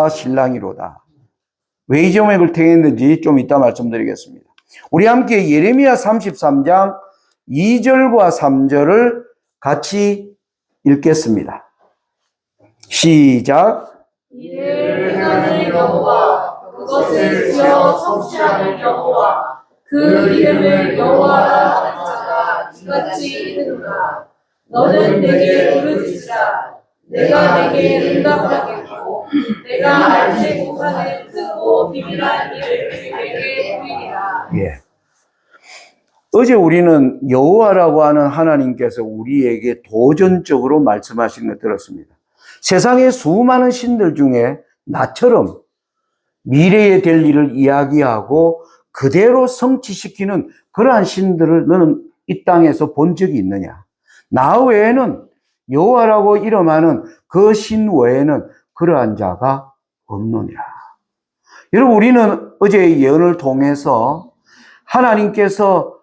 보라 신랑이로다. 왜 이 제목을 택했는지 좀 이따 말씀드리겠습니다. 우리 함께 예레미야 33장 2절과 3절을 같이 읽겠습니다. 시작. 이를 행하는 여호와, 그것을 지어 성취하는 여호와, 그 이름을 여호와라 하는 자가 이같이 이르노라. 너는 내게 부르짖으라. 내가 내게 응답하겠고, 내가 알지 못하는 크고 비밀한 일을 내게 보이리라. 예. 어제 우리는 여호와라고 하는 하나님께서 우리에게 도전적으로 말씀하시는 걸 들었습니다. 세상의 수많은 신들 중에 나처럼 미래에 될 일을 이야기하고 그대로 성취시키는 그러한 신들을 너는 이 땅에서 본 적이 있느냐? 나 외에는 여호와라고 이름하는 그 신 외에는 그러한 자가 없느냐? 여러분, 우리는 어제의 예언을 통해서 하나님께서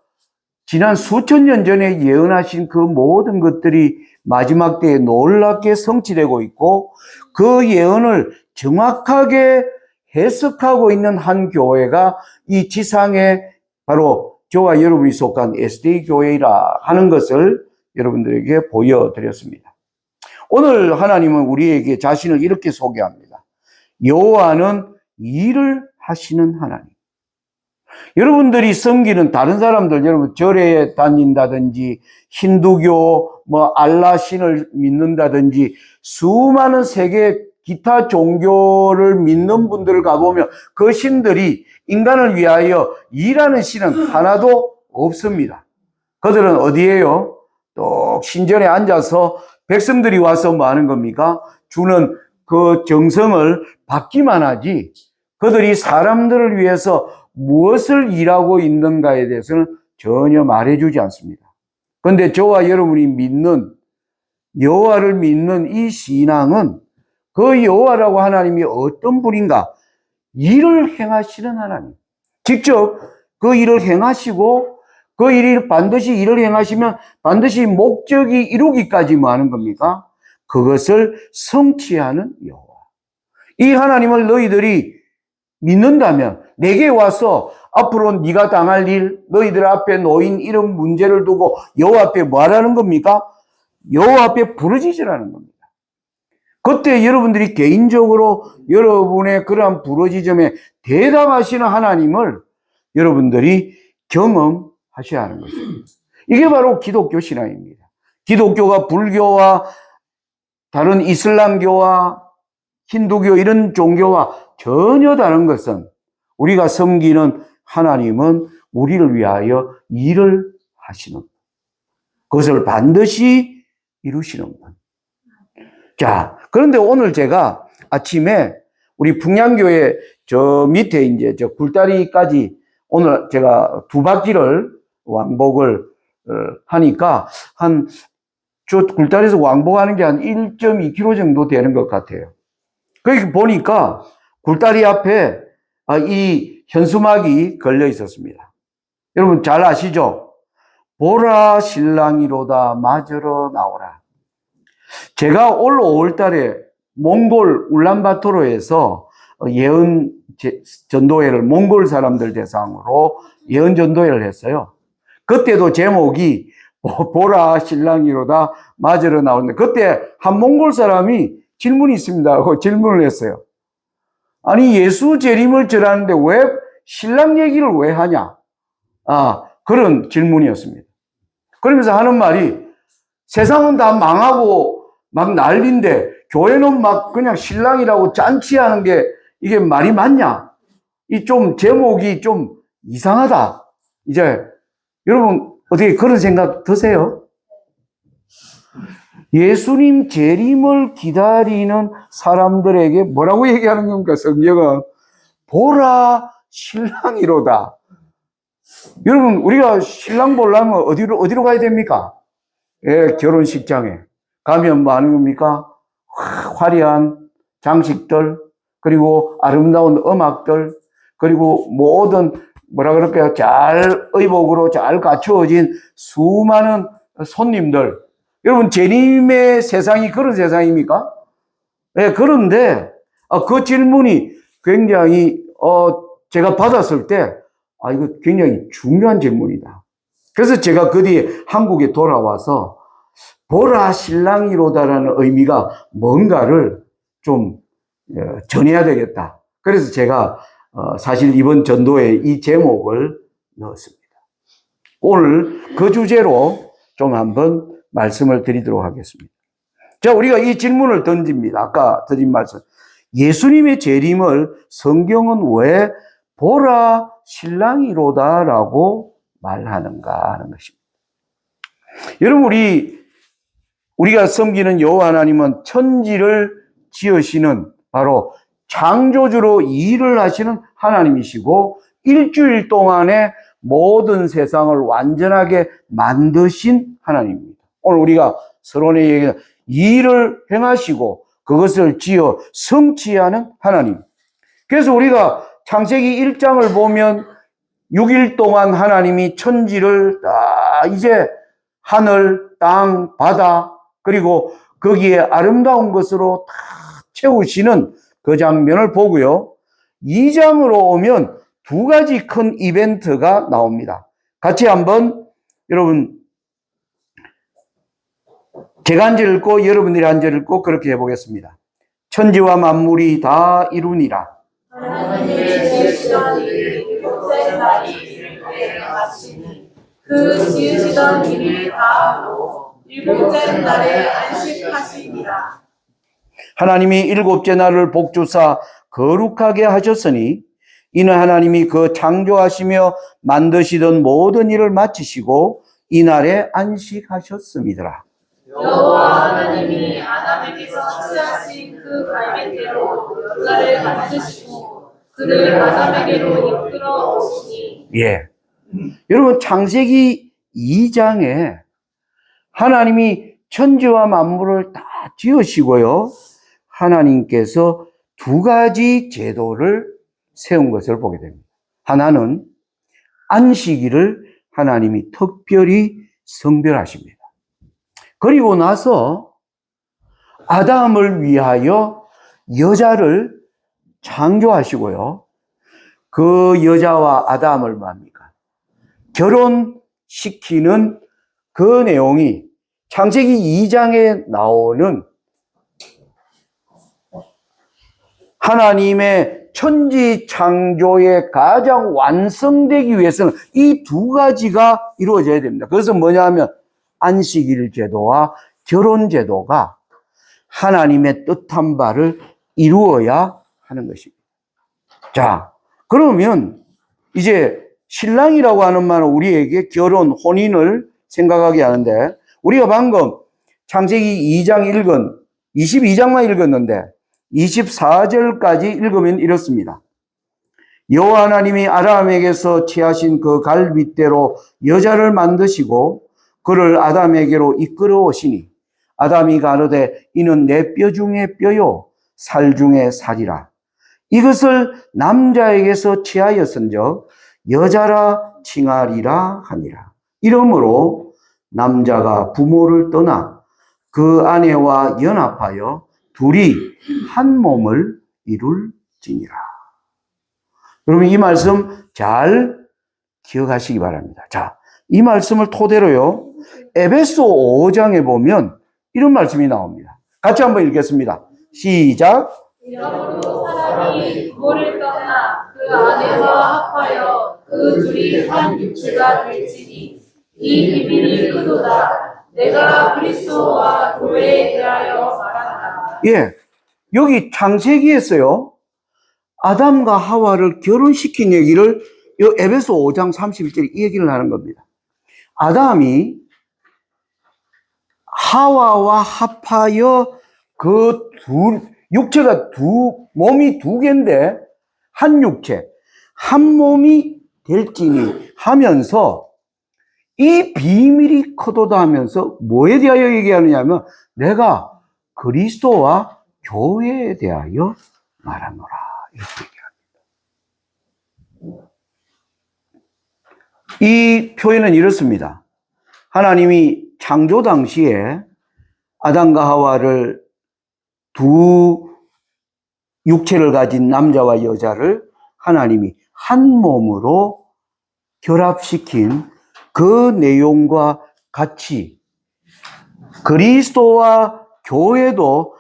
지난 수천 년 전에 예언하신 그 모든 것들이 마지막 때에 놀랍게 성취되고 있고 그 예언을 정확하게 해석하고 있는 한 교회가 이 지상에 바로 저와 여러분이 속한 SDA 교회이라 하는 것을 여러분들에게 보여드렸습니다. 오늘 하나님은 우리에게 자신을 이렇게 소개합니다. 여호와는 일을 하시는 하나님. 여러분들이 섬기는 다른 사람들, 여러분 절에 다닌다든지 힌두교, 알라 신을 믿는다든지 수많은 세계 기타 종교를 믿는 분들을 가보면 그 신들이 인간을 위하여 일하는 신은 하나도 없습니다. 그들은 어디에요? 또 신전에 앉아서 백성들이 와서 뭐 하는 겁니까? 주는 그 정성을 받기만 하지 그들이 사람들을 위해서 무엇을 일하고 있는가에 대해서는 전혀 말해주지 않습니다. 그런데 저와 여러분이 믿는 여호와를 믿는 이 신앙은 그 여호와라고 하나님이 어떤 분인가? 일을 행하시는 하나님. 직접 그 일을 행하시고 그 일이 반드시 일을 행하시면 반드시 목적이 이루기까지 뭐 하는 겁니까? 그것을 성취하는 여호와. 이 하나님을 너희들이 믿는다면 내게 와서 앞으로 네가 당할 일, 너희들 앞에 놓인 이런 문제를 두고 여호와 앞에 뭐 하라는 겁니까? 여호와 앞에 부르짖으라는 겁니다. 그때 여러분들이 개인적으로 여러분의 그러한 부르짖음에 대답하시는 하나님을 여러분들이 경험하셔야 하는 거죠. 이게 바로 기독교 신앙입니다. 기독교가 불교와 다른 이슬람교와 힌두교 이런 종교와 전혀 다른 것은 우리가 섬기는 하나님은 우리를 위하여 일을 하시는 분. 그것을 반드시 이루시는 분. 자, 그런데 오늘 제가 아침에 우리 풍량교회 저 밑에 이제 저 굴다리까지 오늘 제가 2바퀴를 왕복을 하니까 저 굴다리에서 왕복하는 게 한 1.2km 정도 되는 것 같아요. 거기 보니까 굴다리 앞에 이 현수막이 걸려 있었습니다. 여러분 잘 아시죠? 보라 신랑이로다 맞으러 나오라. 제가 올 5월 달에 몽골 울란바토르에서 예언 전도회를 몽골 사람들 대상으로 예언 전도회를 했어요. 그때도 제목이 보라 신랑이로다 맞으러 나오는데 그때 한 몽골 사람이 질문이 있습니다 하고 질문을 했어요. 아니 예수 재림을 전하는데 왜 신랑 얘기를 왜 하냐? 그런 질문이었습니다. 그러면서 하는 말이 세상은 다 망하고 막 난리인데 교회는 막 그냥 신랑이라고 짠치하는 게 이게 말이 맞냐? 이 좀 제목이 좀 이상하다. 이제 여러분 어떻게 그런 생각 드세요? 예수님 재림을 기다리는 사람들에게 뭐라고 얘기하는 겁니까? 성경은 보라 신랑이로다. 여러분 우리가 신랑 보려면 어디로 가야 됩니까? 예, 결혼식장에 가면 뭐 하는 겁니까? 화려한 장식들 그리고 아름다운 음악들 그리고 모든 뭐라 그럴까요? 잘 의복으로 잘 갖추어진 수많은 손님들. 여러분 재림의 세상이 그런 세상입니까? 네, 그런데 그 질문이 굉장히, 제가 받았을 때, 이거 굉장히 중요한 질문이다. 그래서 제가 그 뒤에 한국에 돌아와서, 보라 신랑이로다라는 의미가 뭔가를 좀 전해야 되겠다. 그래서 제가 사실 이번 전도에 이 제목을 넣었습니다. 오늘 그 주제로 좀 한번 말씀을 드리도록 하겠습니다. 자, 우리가 이 질문을 던집니다. 아까 드린 말씀. 예수님의 재림을 성경은 왜 보라 신랑이로다라고 말하는가 하는 것입니다. 여러분, 우리가 섬기는 여호와 하나님은 천지를 지으시는 바로 창조주로 일을 하시는 하나님이시고 일주일 동안에 모든 세상을 완전하게 만드신 하나님입니다. 오늘 우리가 서론에 얘기한 일을 행하시고 그것을 지어 성취하는 하나님. 그래서 우리가 창세기 1장을 보면 6일 동안 하나님이 천지를 다 이제 하늘, 땅, 바다 그리고 거기에 아름다운 것으로 다 채우시는 그 장면을 보고요. 2장으로 오면 두 가지 큰 이벤트가 나옵니다. 같이 한번 여러분 제가 한 절 읽고 여러분들이 한 절 읽고 그렇게 해보겠습니다. 천지와 만물이 다 이루니라. 하나님의 지으시던 일이 일곱째 날이 이를 때 마치니 그 지으시던 일이 다 하고 일곱째 날에 안식하시니라. 하나님이 일곱째 날을 복주사 거룩하게 하셨으니 이는 하나님이 그 창조하시며 만드시던 모든 일을 마치시고 이 날에 안식하셨음이더라. 여호와 하나님이 아담에게서 취하신 그 갈빗대로 여자를 만드시고 그를 아담에게로 이끌어 오시니. 예. 여러분 창세기 2장에 하나님이 천지와 만물을 다 지으시고요. 하나님께서 두 가지 제도를 세운 것을 보게 됩니다. 하나는 안식일을 하나님이 특별히 성별하십니다. 그리고 나서 아담을 위하여 여자를 창조하시고요. 그 여자와 아담을 뭡니까? 결혼시키는 그 내용이 창세기 2장에 나오는 하나님의 천지 창조에 가장 완성되기 위해서는 이 두 가지가 이루어져야 됩니다. 그래서 뭐냐 하면 안식일 제도와 결혼 제도가 하나님의 뜻한 바를 이루어야 하는 것입니다. 자, 그러면 이제 신랑이라고 하는 말은 우리에게 결혼, 혼인을 생각하게 하는데 우리가 방금 창세기 2장 22장만 읽었는데 24절까지 읽으면 이렇습니다. 여호와 하나님이 아담에게서 취하신 그 갈빗대로 여자를 만드시고 그를 아담에게로 이끌어 오시니 아담이 가로되 이는 내 뼈 중에 뼈요 살 중에 살이라. 이것을 남자에게서 취하였은즉 여자라 칭하리라 하니라. 이러므로 남자가 부모를 떠나 그 아내와 연합하여 둘이 한 몸을 이룰지니라. 여러분 이 말씀 잘 기억하시기 바랍니다. 자, 이 말씀을 토대로요. 에베소 5장에 보면 이런 말씀이 나옵니다. 같이 한번 읽겠습니다. 시작. 이러므로 사람이 부모를 떠나 그 아내와 합하여 그 둘이 한 육체가 될지니 이 비밀이 크도다. 내가 그리스도와 교회에 대하여 말한다. 예, 여기 창세기에서요. 아담과 하와를 결혼시킨 얘기를 이 에베소 5장 31절에 이 얘기를 하는 겁니다. 아담이 하와와 합하여 그 육체가 몸이 두 개인데 한 육체, 한 몸이 될지니 하면서 이 비밀이 크도다 하면서 뭐에 대하여 얘기하느냐 하면 내가 그리스도와 교회에 대하여 말하노라. 이렇게 얘기합니다. 이 표현은 이렇습니다. 하나님이 창조 당시에 아담과 하와를 두 육체를 가진 남자와 여자를 하나님이 한 몸으로 결합시킨 그 내용과 같이 그리스도와 교회도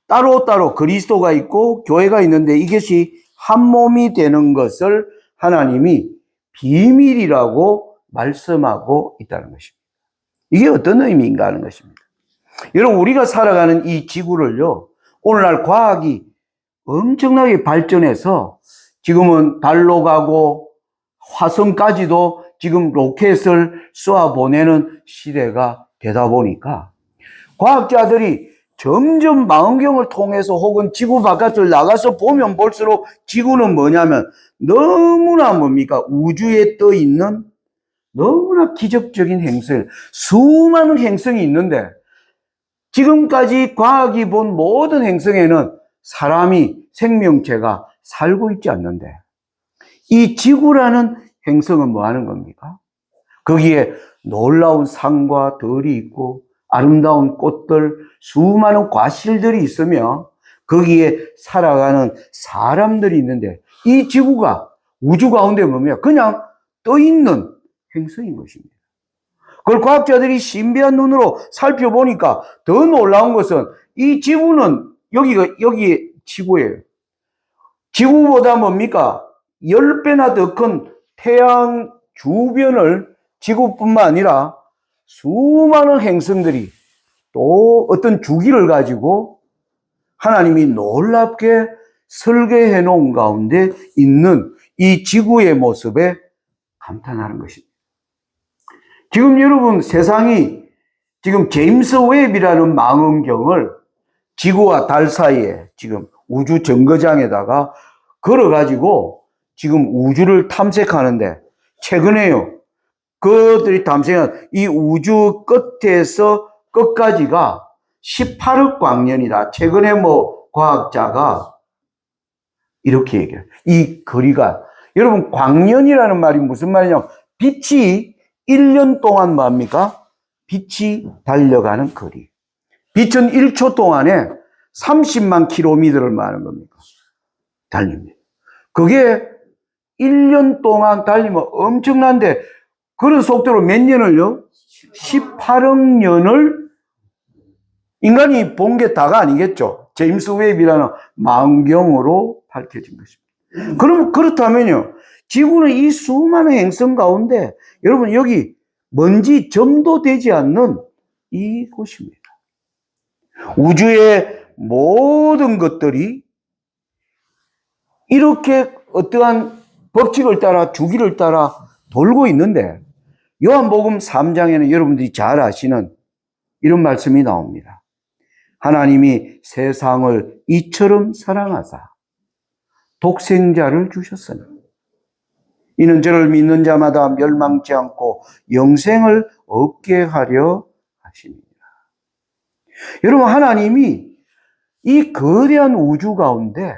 따로따로 그리스도가 있고 교회가 있는데 이것이 한 몸이 되는 것을 하나님이 비밀이라고 말씀하고 있다는 것입니다. 이게 어떤 의미인가 하는 것입니다. 여러분, 우리가 살아가는 이 지구를요, 오늘날 과학이 엄청나게 발전해서 지금은 달로 가고 화성까지도 지금 로켓을 쏘아 보내는 시대가 되다 보니까 과학자들이 점점 망원경을 통해서 혹은 지구 바깥을 나가서 보면 볼수록 지구는 뭐냐면 너무나 뭡니까? 우주에 떠 있는 너무나 기적적인 행성, 수많은 행성이 있는데 지금까지 과학이 본 모든 행성에는 사람이, 생명체가 살고 있지 않는데 이 지구라는 행성은 뭐 하는 겁니까? 거기에 놀라운 산과 들이 있고 아름다운 꽃들, 수많은 과실들이 있으며 거기에 살아가는 사람들이 있는데 이 지구가 우주 가운데 뭡니까? 그냥 떠 있는 행성인 것입니다. 그걸 과학자들이 신비한 눈으로 살펴보니까 더 놀라운 것은 이 지구는 여기 지구예요. 지구보다 뭡니까? 10배나 더 큰 태양 주변을 지구뿐만 아니라 수많은 행성들이 또 어떤 주기를 가지고 하나님이 놀랍게 설계해 놓은 가운데 있는 이 지구의 모습에 감탄하는 것입니다. 지금 여러분, 세상이 지금 제임스 웹이라는 망원경을 지구와 달 사이에 지금 우주 정거장에다가 걸어가지고 지금 우주를 탐색하는데 최근에요, 그들이 탐색한 이 우주 끝에서 끝까지가 18억 광년이다. 최근에 과학자가 이렇게 얘기해요. 이 거리가, 여러분, 광년이라는 말이 무슨 말이냐면 빛이 1년 동안 뭡니까? 빛이 달려가는 거리. 빛은 1초 동안에 30만 킬로미터를 말하는 겁니까? 달립니다. 그게 1년 동안 달리면 엄청난데 그런 속도로 몇 년을요? 18억 년을 인간이 본 게 다가 아니겠죠. 제임스 웹이라는 망원경으로 밝혀진 것입니다. 그럼 그렇다면요, 지구는 이 수많은 행성 가운데 여러분 여기 먼지 점도 되지 않는 이곳입니다. 우주의 모든 것들이 이렇게 어떠한 법칙을 따라 주기를 따라 돌고 있는데 요한복음 3장에는 여러분들이 잘 아시는 이런 말씀이 나옵니다. 하나님이 세상을 이처럼 사랑하사 독생자를 주셨으니 이는 저를 믿는 자마다 멸망치 않고 영생을 얻게 하려 하시니라. 여러분, 하나님이 이 거대한 우주 가운데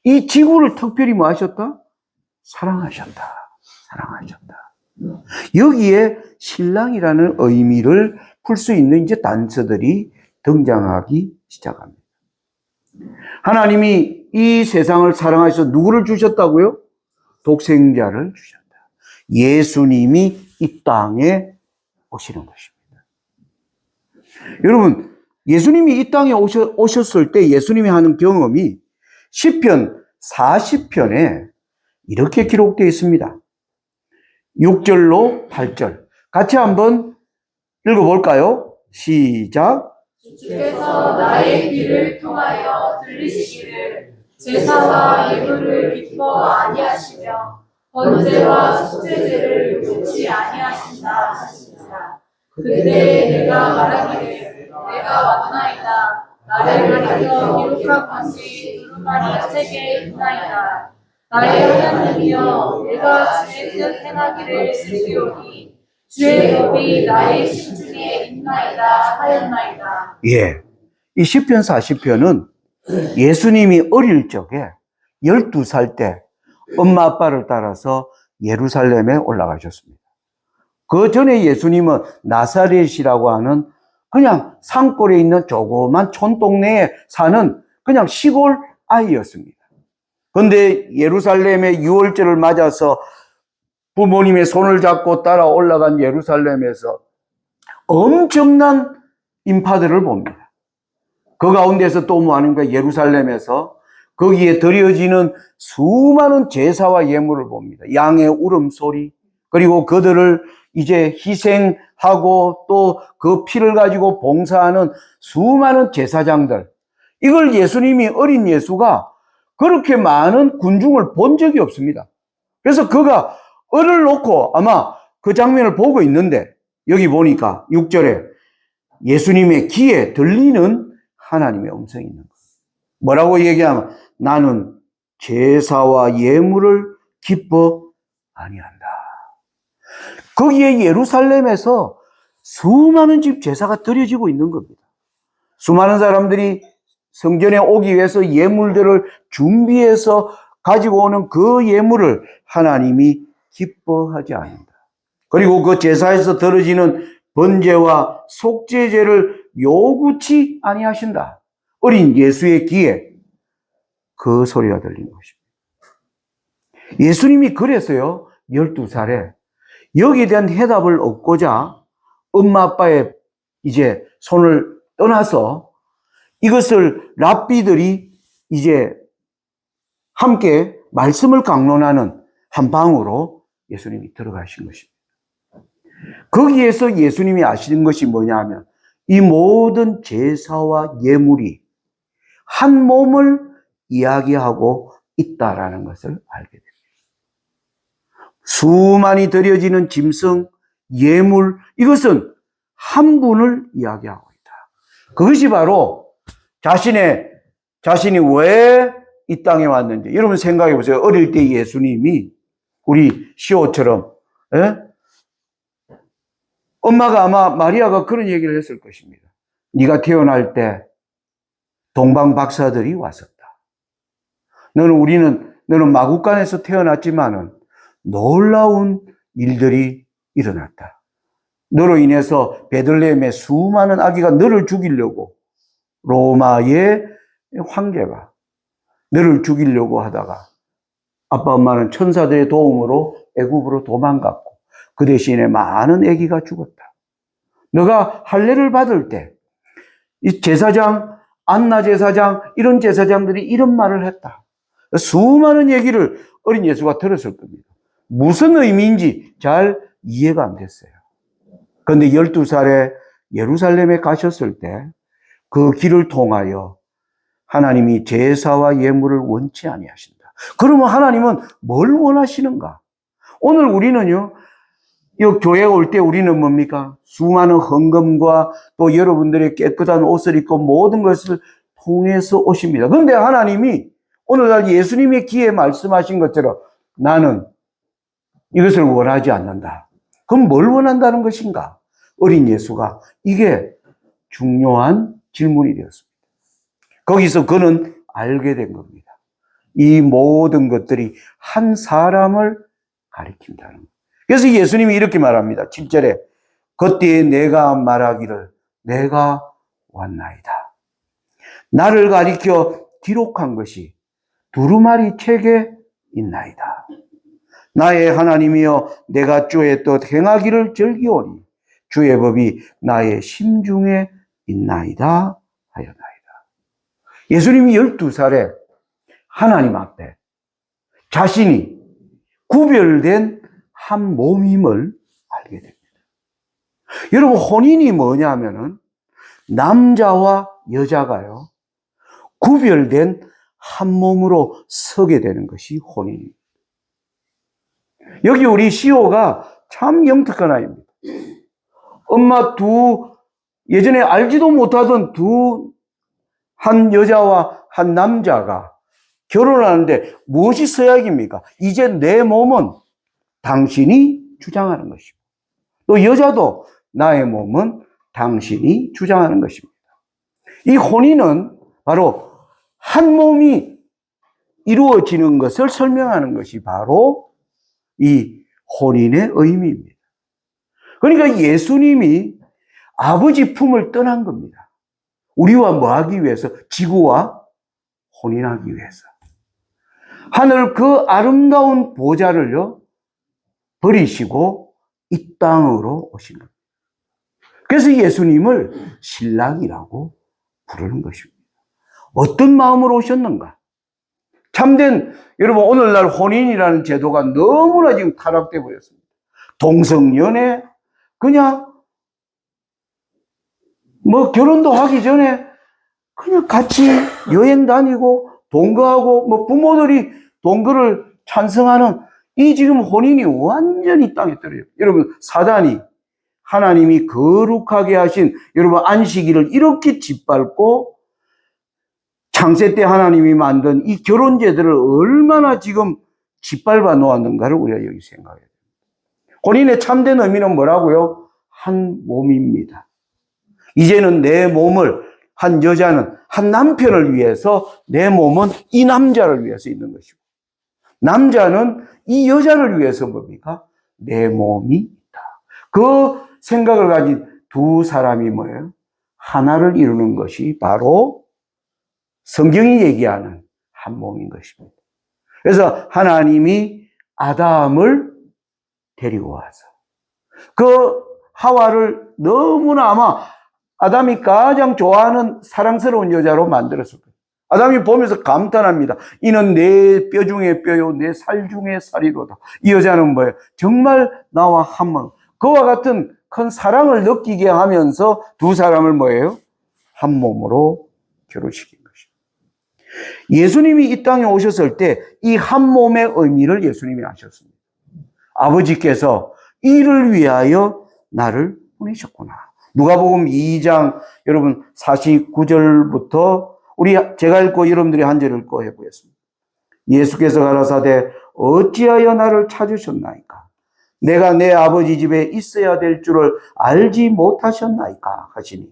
이 지구를 특별히 뭐 하셨다? 사랑하셨다. 사랑하셨다. 여기에 신랑이라는 의미를 풀 수 있는 이제 단서들이 등장하기 시작합니다. 하나님이 이 세상을 사랑하셔서 누구를 주셨다고요? 독생자를 주셨다. 예수님이 이 땅에 오시는 것입니다. 여러분, 예수님이 이 땅에 오셨을 때 예수님이 하는 경험이 시편 40편에 이렇게 기록되어 있습니다. 6절로 8절. 같이 한번 읽어볼까요? 시작. 주께서 나의 귀를 통하여 들리시기를 제사와 예물을 기뻐 아니하시며 번제와 속죄제를 요구치 아니하신다 하시니라. 그때 내가 말하기를 내가 왔나이다. 나를 가리켜 기록한 것이 두루마리 책에 있나이다. 나의 하나님이여, 내가 주의 뜻 행하기를 슬기오니 주의 법이 나의 심중에 있나이다 하였나이다. 예. 이 시편 40편은 예수님이 어릴 적에 12살 때 엄마 아빠를 따라서 예루살렘에 올라가셨습니다. 그 전에 예수님은 나사렛이라고 하는 그냥 산골에 있는 조그만 촌동네에 사는 그냥 시골 아이였습니다. 그런데 예루살렘의 유월절을 맞아서 부모님의 손을 잡고 따라 올라간 예루살렘에서 엄청난 인파들을 봅니다. 그 가운데서 또 뭐 하는가, 예루살렘에서 거기에 드려지는 수많은 제사와 예물을 봅니다. 양의 울음소리, 그리고 그들을 이제 희생하고 또 그 피를 가지고 봉사하는 수많은 제사장들. 이걸 예수님이, 어린 예수가 그렇게 많은 군중을 본 적이 없습니다. 그래서 그가 을을 놓고 아마 그 장면을 보고 있는데, 여기 보니까 6절에 예수님의 귀에 들리는 하나님의 음성이 있는 거예요. 뭐라고 얘기하면, 나는 제사와 예물을 기뻐 아니한다. 거기에 예루살렘에서 수많은 집 제사가 드려지고 있는 겁니다. 수많은 사람들이 성전에 오기 위해서 예물들을 준비해서 가지고 오는 그 예물을 하나님이 기뻐하지 않는다. 그리고 그 제사에서 들어지는 번제와 속죄제를 요구치 아니하신다. 어린 예수의 귀에 그 소리가 들리는 것입니다. 예수님이 그래서요, 12살에 여기에 대한 해답을 얻고자 엄마 아빠의 이제 손을 떠나서 이것을 랍비들이 이제 함께 말씀을 강론하는 한 방으로 예수님이 들어가신 것입니다. 거기에서 예수님이 아시는 것이 뭐냐 하면, 이 모든 제사와 예물이 한 몸을 이야기하고 있다라는 것을 알게 됩니다. 수많이 드려지는 짐승, 예물, 이것은 한 분을 이야기하고 있다. 그것이 바로 자신이 왜 이 땅에 왔는지. 여러분 생각해 보세요. 어릴 때 예수님이 우리 시호처럼, 엄마가 아마 마리아가 그런 얘기를 했을 것입니다. 네가 태어날 때 동방 박사들이 왔었다. 너는 마국간에서 태어났지만은 놀라운 일들이 일어났다. 너로 인해서 베들레헴의 수많은 아기가 너를 죽이려고, 로마의 황제가 너를 죽이려고 하다가 아빠 엄마는 천사들의 도움으로 애굽으로 도망갔고, 그 대신에 많은 아기가 죽었다. 너가 할례를 받을 때 이 제사장, 안나 제사장, 이런 제사장들이 이런 말을 했다. 수많은 얘기를 어린 예수가 들었을 겁니다. 무슨 의미인지 잘 이해가 안 됐어요. 그런데 12살에 예루살렘에 가셨을 때 그 길을 통하여 하나님이 제사와 예물을 원치 아니하신다. 그러면 하나님은 뭘 원하시는가? 오늘 우리는요, 이 교회에 올 때 우리는 뭡니까? 수많은 헌금과 또 여러분들의 깨끗한 옷을 입고 모든 것을 통해서 오십니다. 그런데 하나님이 오늘날 예수님의 귀에 말씀하신 것처럼 나는 이것을 원하지 않는다. 그럼 뭘 원한다는 것인가? 어린 예수가 이게 중요한 질문이 되었습니다. 거기서 그는 알게 된 겁니다. 이 모든 것들이 한 사람을 가리킨다는 것. 그래서 예수님이 이렇게 말합니다. 7절에 그때에 내가 말하기를 내가 왔나이다. 나를 가리켜 기록한 것이 두루마리 책에 있나이다. 나의 하나님이여 내가 주의 뜻 행하기를 즐기오니 주의 법이 나의 심중에 있나이다 하였나이다. 예수님이 12살에 하나님 앞에 자신이 구별된 한 몸임을 알게 됩니다. 여러분, 혼인이 뭐냐면은 남자와 여자가요, 구별된 한 몸으로 서게 되는 것이 혼인입니다. 여기 우리 시호가 참 영특한 아이입니다. 엄마 예전에 알지도 못하던 한 여자와 한 남자가 결혼하는데 무엇이 서약입니까? 이제 내 몸은 당신이 주장하는 것이고, 또 여자도 나의 몸은 당신이 주장하는 것입니다. 이 혼인은 바로 한 몸이 이루어지는 것을 설명하는 것이 바로 이 혼인의 의미입니다. 그러니까 예수님이 아버지 품을 떠난 겁니다. 우리와 뭐 하기 위해서? 지구와 혼인하기 위해서. 하늘 그 아름다운 보좌를요, 버리시고 이 땅으로 오신 겁니다. 그래서 예수님을 신랑이라고 부르는 것입니다. 어떤 마음으로 오셨는가? 참된, 여러분, 오늘날 혼인이라는 제도가 너무나 지금 타락되어 버렸습니다. 동성연애, 그냥, 결혼도 하기 전에 그냥 같이 여행 다니고, 동거하고, 부모들이 동거를 찬성하는 이 지금 혼인이 완전히 땅에 떨어져요. 여러분, 사단이 하나님이 거룩하게 하신 여러분 안식일을 이렇게 짓밟고 창세 때 하나님이 만든 이 결혼제도를 얼마나 지금 짓밟아 놓았는가를 우리가 여기 생각해야 됩니다. 혼인의 참된 의미는 뭐라고요? 한 몸입니다. 이제는 내 몸을, 한 여자는 한 남편을 위해서, 내 몸은 이 남자를 위해서 있는 것이고, 남자는 이 여자를 위해서 뭡니까? 내 몸이 있다. 그 생각을 가진 두 사람이 뭐예요? 하나를 이루는 것이 바로 성경이 얘기하는 한 몸인 것입니다. 그래서 하나님이 아담을 데리고 와서 그 하와를 너무나 아마 아담이 가장 좋아하는 사랑스러운 여자로 만들었을 거예요. 아담이 보면서 감탄합니다. 이는 내 뼈 중에 뼈요, 내 살 중에 살이로다. 이 여자는 뭐예요? 정말 나와 한 몸. 그와 같은 큰 사랑을 느끼게 하면서 두 사람을 뭐예요? 한 몸으로 결혼시킨 것입니다. 예수님이 이 땅에 오셨을 때 이 한 몸의 의미를 예수님이 아셨습니다. 아버지께서 이를 위하여 나를 보내셨구나. 누가복음 2장 여러분 49절부터 제가 읽고 여러분들이 한 절을 읽고 해보겠습니다. 예수께서 가라사대 어찌하여 나를 찾으셨나이까? 내가 내 아버지 집에 있어야 될 줄을 알지 못하셨나이까? 하시니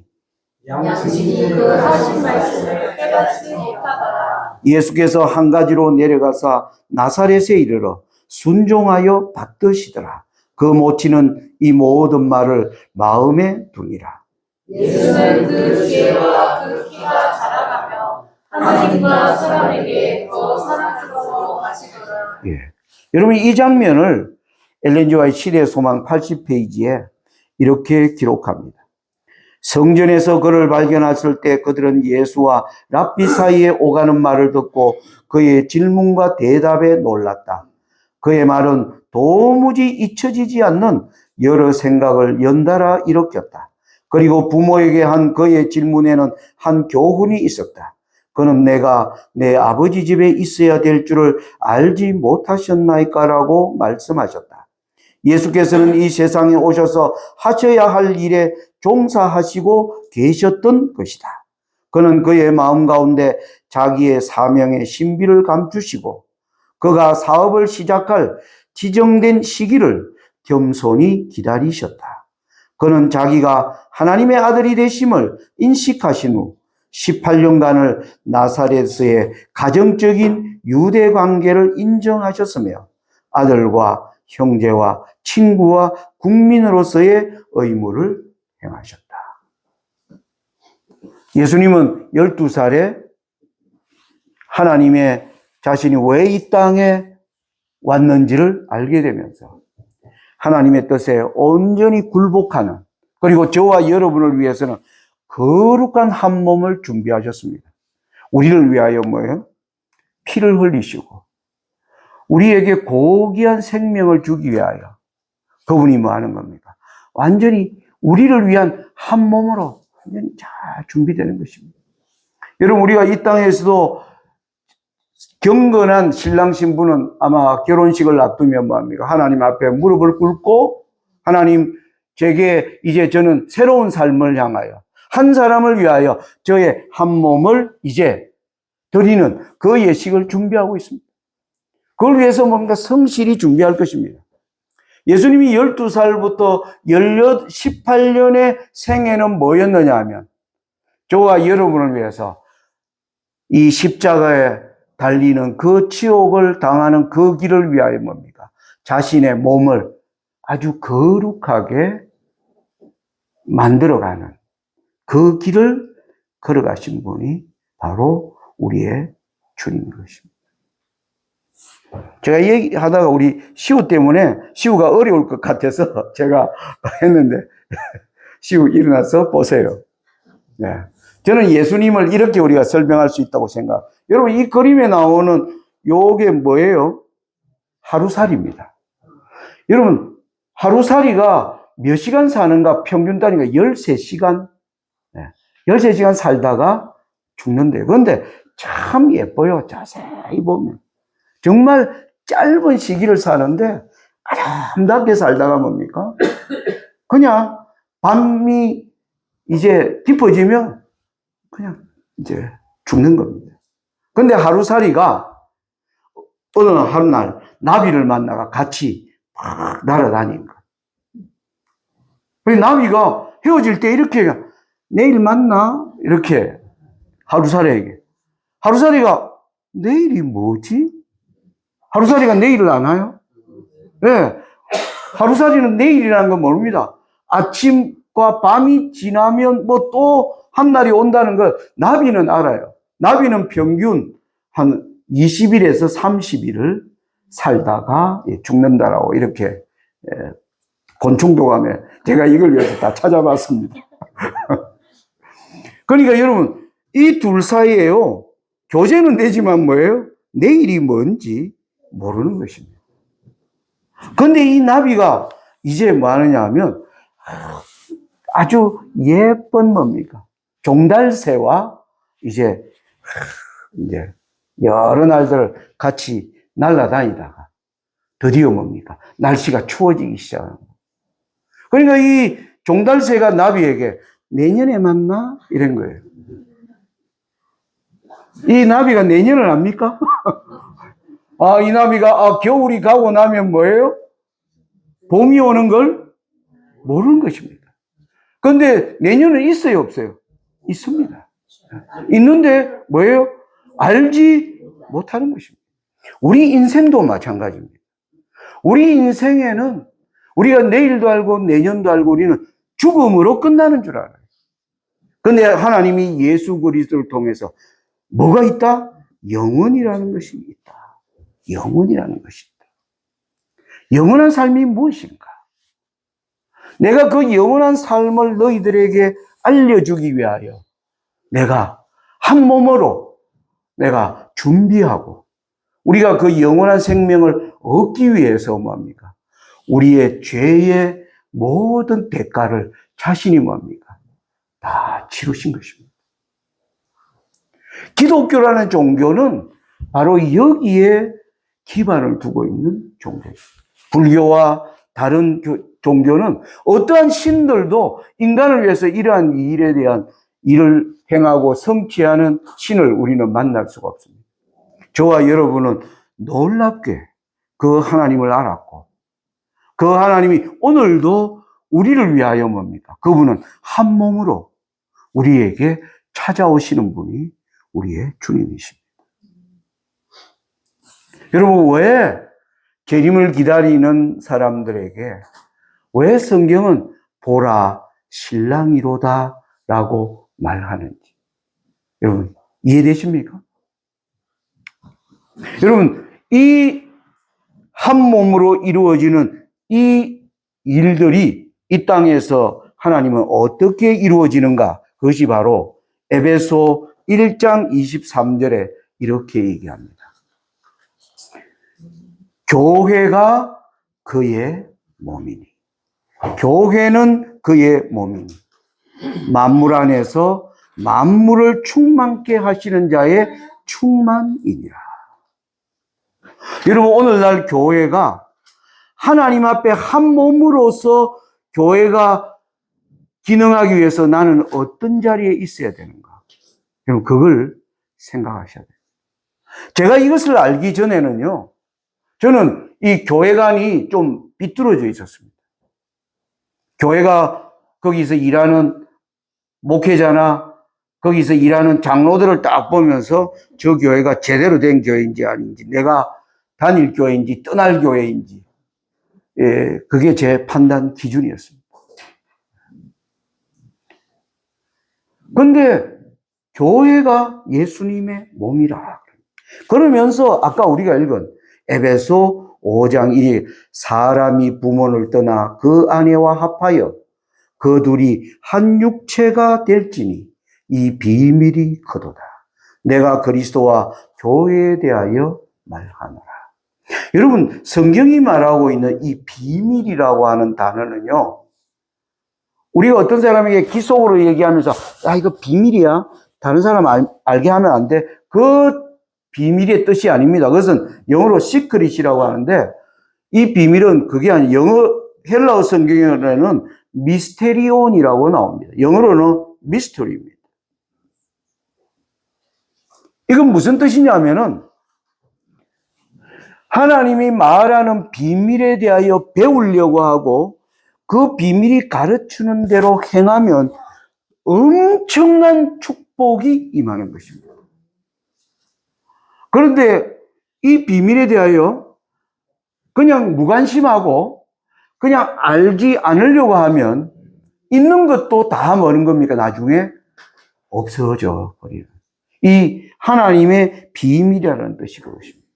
양심이 그 하신 말씀을 깨닫지 못하더라. 예수께서 한 가지로 내려가사 나사렛에 이르러 순종하여 받드시더라. 그 모치는 이 모든 말을 마음에 두니라. 예수는 그 지혜와 그 키가 자라가며 하나님과 사람에게 더 사랑스러워 하시더라. 예. 여러분 이 장면을 엘렌 G. 화이트 시대의 소망 80페이지에 이렇게 기록합니다. 성전에서 그를 발견했을 때 그들은 예수와 랍비 사이에 오가는 말을 듣고 그의 질문과 대답에 놀랐다. 그의 말은 도무지 잊혀지지 않는 여러 생각을 연달아 일으켰다. 그리고 부모에게 한 그의 질문에는 한 교훈이 있었다. 그는 내가 내 아버지 집에 있어야 될 줄을 알지 못하셨나이까라고 말씀하셨다. 예수께서는 이 세상에 오셔서 하셔야 할 일에 종사하시고 계셨던 것이다. 그는 그의 마음 가운데 자기의 사명의 신비를 감추시고 그가 사업을 시작할 지정된 시기를 겸손히 기다리셨다. 그는 자기가 하나님의 아들이 되심을 인식하신 후 18년간을 나사렛의 가정적인 유대 관계를 인정하셨으며 아들과 형제와 친구와 국민으로서의 의무를 행하셨다. 예수님은 12살에 하나님의 자신이 왜 이 땅에 왔는지를 알게 되면서 하나님의 뜻에 온전히 굴복하는, 그리고 저와 여러분을 위해서는 거룩한 한 몸을 준비하셨습니다. 우리를 위하여 뭐예요? 피를 흘리시고 우리에게 고귀한 생명을 주기 위하여 그분이 뭐 하는 겁니까? 완전히 우리를 위한 한 몸으로 완전히 잘 준비되는 것입니다. 여러분 우리가 이 땅에서도 경건한 신랑 신부는 아마 결혼식을 앞두면 뭐합니까? 하나님 앞에 무릎을 꿇고 하나님 제게 이제 저는 새로운 삶을 향하여 한 사람을 위하여 저의 한 몸을 이제 드리는 그 예식을 준비하고 있습니다. 그걸 위해서 뭔가 성실히 준비할 것입니다. 예수님이 12살부터 18년의 생애는 뭐였느냐 하면 저와 여러분을 위해서 이 십자가에 달리는 그 치욕을 당하는 그 길을 위하여 뭡니까? 자신의 몸을 아주 거룩하게 만들어가는 그 길을 걸어가신 분이 바로 우리의 주님인 것입니다. 제가 얘기하다가 우리 시우 때문에 시우가 어려울 것 같아서 제가 했는데 시우 일어나서 보세요. 네. 저는 예수님을 이렇게 우리가 설명할 수 있다고 생각. 여러분 이 그림에 나오는 요게 뭐예요? 하루살이입니다. 여러분 하루살이가 몇 시간 사는가 평균 단위가 13시간. 네. 13시간 살다가 죽는데 그런데 참 예뻐요. 자세히 보면. 정말 짧은 시기를 사는데 아름답게 살다가 뭡니까? 그냥 밤이 이제 깊어지면 그냥 이제 죽는 겁니다. 근데 하루살이가 어느 날 나비를 만나가 같이 막 날아다니는 거예요. 나비가 헤어질 때 이렇게 내일 만나? 이렇게 하루살이에게. 하루살이가 내일이 뭐지? 하루살이가 내일을 아나요? 네. 하루살이는 내일이라는 건 모릅니다. 아침과 밤이 지나면 뭐 또 한날이 온다는 걸 나비는 알아요. 나비는 평균 한 20일에서 30일을 살다가 죽는다라고 이렇게 곤충도감에 제가 이걸 위해서 다 찾아봤습니다. 그러니까 여러분 이 둘 사이에요. 교제는 되지만 뭐예요? 내일이 뭔지 모르는 것입니다. 그런데 이 나비가 이제 뭐 하느냐 하면 아주 예쁜 뭡니까? 종달새와 이제 여러 날들 같이 날아다니다가 드디어 뭡니까? 날씨가 추워지기 시작합니다. 그러니까 이 종달새가 나비에게 내년에 만나? 이런 거예요. 이 나비가 내년을 압니까? 이 나비가 겨울이 가고 나면 뭐예요? 봄이 오는 걸 모르는 것입니다. 그런데 내년은 있어요, 없어요? 있습니다. 있는데 뭐예요? 알지 못하는 것입니다. 우리 인생도 마찬가지입니다. 우리 인생에는 우리가 내일도 알고 내년도 알고 우리는 죽음으로 끝나는 줄 알아요. 그런데 하나님이 예수 그리스도를 통해서 뭐가 있다? 영원이라는 것이 있다. 영원이라는 것이 있다. 영원한 삶이 무엇인가? 내가 그 영원한 삶을 너희들에게 알려주기 위하여 내가 한 몸으로 내가 준비하고 우리가 그 영원한 생명을 얻기 위해서 뭡니까? 우리의 죄의 모든 대가를 자신이 뭡니까? 다 치르신 것입니다. 기독교라는 종교는 바로 여기에 기반을 두고 있는 종교입니다. 불교와 다른 종교는 어떠한 신들도 인간을 위해서 이러한 일에 대한 일을 행하고 성취하는 신을 우리는 만날 수가 없습니다. 저와 여러분은 놀랍게 그 하나님을 알았고 그 하나님이 오늘도 우리를 위하여 뭡니까? 그분은 한 몸으로 우리에게 찾아오시는 분이 우리의 주님이십니다. 여러분 왜 재림을 기다리는 사람들에게 왜 성경은 보라 신랑이로다 라고 말하는지 여러분 이해되십니까? 여러분 이 한 몸으로 이루어지는 이 일들이 이 땅에서 하나님은 어떻게 이루어지는가? 그것이 바로 에베소 1장 23절에 이렇게 얘기합니다. 교회가 그의 몸이니 교회는 그의 몸이니 만물 안에서 만물을 충만케 하시는 자의 충만이니라. 여러분 오늘날 교회가 하나님 앞에 한 몸으로서 교회가 기능하기 위해서 나는 어떤 자리에 있어야 되는가? 여러분 그걸 생각하셔야 돼요. 제가 이것을 알기 전에는요. 저는 이 교회관이 좀 삐뚤어져 있었습니다. 교회가 거기서 일하는 목회자나 거기서 일하는 장로들을 딱 보면서 저 교회가 제대로 된 교회인지 아닌지 내가 다닐 교회인지 떠날 교회인지 그게 제 판단 기준이었습니다. 그런데 교회가 예수님의 몸이라. 그러면서 아까 우리가 읽은 에베소 5장 1절 사람이 부모를 떠나 그 아내와 합하여 그 둘이 한 육체가 될지니 이 비밀이 크도다. 내가 그리스도와 교회에 대하여 말하노라. 여러분, 성경이 말하고 있는 이 비밀이라고 하는 단어는요, 우리가 어떤 사람에게 기속으로 얘기하면서 이거 비밀이야, 다른 사람 알게 하면 안 돼, 그 비밀의 뜻이 아닙니다. 그것은 영어로 시크릿이라고 하는데, 이 비밀은 그게 아니에요. 헬라어 성경에는 미스테리온이라고 나옵니다. 영어로는 미스터리입니다. 이건 무슨 뜻이냐면은 하나님이 말하는 비밀에 대하여 배우려고 하고 그 비밀이 가르치는 대로 행하면 엄청난 축복이 임하는 것입니다. 그런데 이 비밀에 대하여 그냥 무관심하고 그냥 알지 않으려고 하면 있는 것도 다 뭐는 겁니까? 나중에 없어져 버리는. 이 하나님의 비밀이라는 뜻이 그것입니다.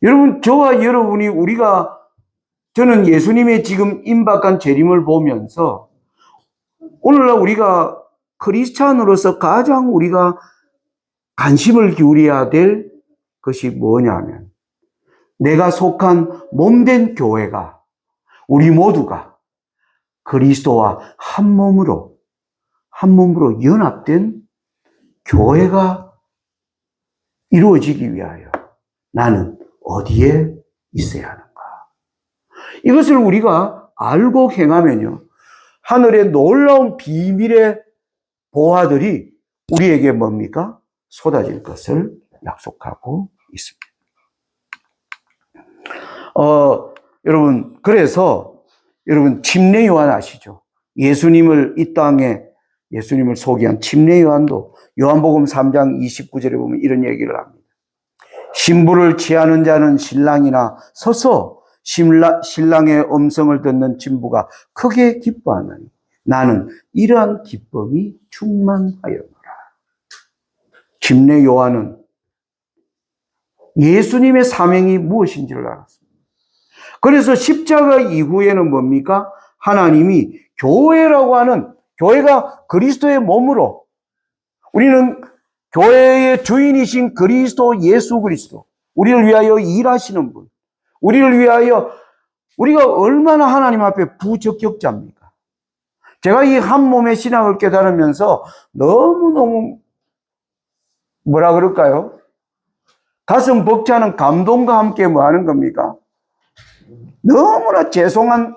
여러분, 저와 여러분이 저는 예수님의 지금 임박한 재림을 보면서 오늘날 우리가 크리스찬으로서 가장 우리가 관심을 기울여야 될 것이 뭐냐면 내가 속한 몸된 교회가 우리 모두가 그리스도와 한 몸으로 연합된 교회가 이루어지기 위하여 나는 어디에 있어야 하는가? 이것을 우리가 알고 행하면요, 하늘의 놀라운 비밀의 보화들이 우리에게 뭡니까? 쏟아질 것을 약속하고 있습니다. 그래서 여러분 침례 요한 아시죠? 예수님을 소개한 침례 요한도 요한복음 3장 29절에 보면 이런 얘기를 합니다. 신부를 취하는 자는 신랑이나 서서 신랑의 음성을 듣는 신부가 크게 기뻐하나니 나는 이러한 기쁨이 충만하였노라. 침례 요한은 예수님의 사명이 무엇인지를 알았습니다. 그래서 십자가 이후에는 뭡니까? 하나님이 교회라고 하는, 교회가 그리스도의 몸으로, 우리는 교회의 주인이신 그리스도, 예수 그리스도, 우리를 위하여 일하시는 분, 우리를 위하여, 우리가 얼마나 하나님 앞에 부적격자입니까? 제가 이 한 몸의 신앙을 깨달으면서 너무너무 뭐라 그럴까요? 가슴 벅차는 감동과 함께 뭐 하는 겁니까? 너무나 죄송한